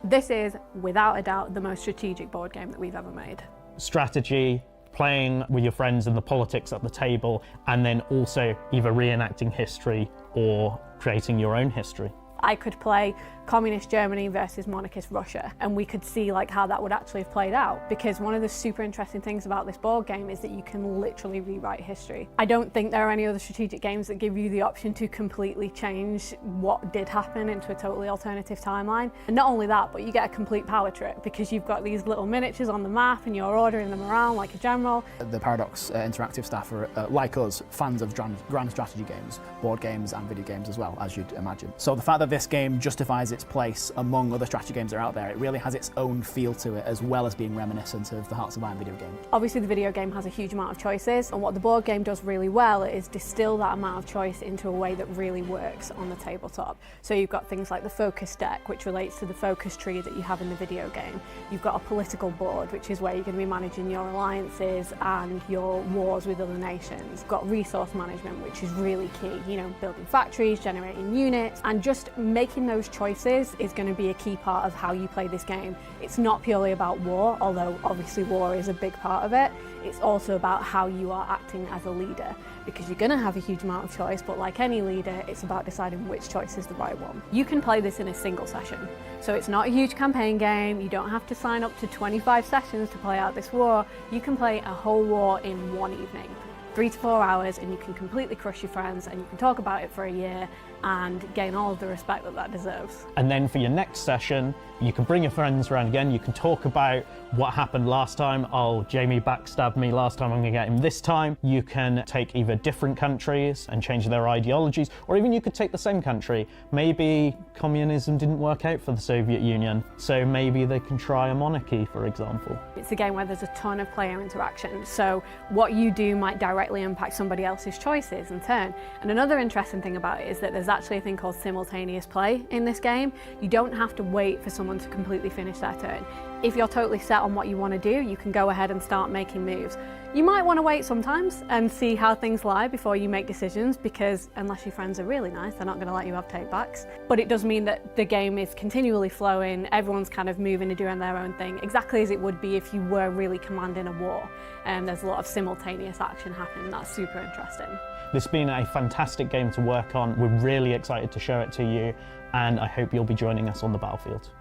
This is, without a doubt, the most strategic board game that we've ever made. Strategy, playing with your friends and the politics at the table, and then also either reenacting history or creating your own history. I could play communist Germany versus monarchist Russia, and we could see like how that would actually have played out, because one of the super interesting things about this board game is that you can literally rewrite history. I don't think there are any other strategic games that give you the option to completely change what did happen into a totally alternative timeline. And not only that, but you get a complete power trip, because you've got these little miniatures on the map and you're ordering them around like a general. The Paradox Interactive staff are, like us, fans of grand strategy games, board games and video games as well, as you'd imagine. So the fact that this game justifies its place among other strategy games that are out there, it really has its own feel to it, as well as being reminiscent of the Hearts of Iron video game. Obviously the video game has a huge amount of choices, and what the board game does really well is distill that amount of choice into a way that really works on the tabletop. So you've got things like the focus deck, which relates to the focus tree that you have in the video game. You've got a political board, which is where you're going to be managing your alliances and your wars with other nations. You've got resource management, which is really key, you know, building factories, generating units, and just making those choices is going to be a key part of how you play this game. It's not purely about war, although obviously war is a big part of it. It's also about how you are acting as a leader, because you're going to have a huge amount of choice, but like any leader, it's about deciding which choice is the right one. You can play this in a single session, so it's not a huge campaign game. You don't have to sign up to 25 sessions to play out this war. You can play a whole war in one evening. 3 to 4 hours, and you can completely crush your friends, and you can talk about it for a year and gain all of the respect that that deserves. And then for your next session, you can bring your friends around again. You can talk about what happened last time. Oh, Jamie backstabbed me last time, I'm gonna get him this time. You can take either different countries and change their ideologies, or even you could take the same country. Maybe communism didn't work out for the Soviet Union, so maybe they can try a monarchy, for example. It's a game where there's a ton of player interaction, so what you do might directly impact somebody else's choices in turn. And another interesting thing about it is that there's actually a thing called simultaneous play in this game. You don't have to wait for someone to completely finish their turn. If you're totally set on what you want to do, you can go ahead and start making moves. You might want to wait sometimes and see how things lie before you make decisions, because unless your friends are really nice, they're not going to let you have take-backs. But it does mean that the game is continually flowing, everyone's kind of moving and doing their own thing, exactly as it would be if you were really commanding a war. And there's a lot of simultaneous action happening. That's super interesting. This has been a fantastic game to work on. We're really excited to show it to you, and I hope you'll be joining us on the battlefield.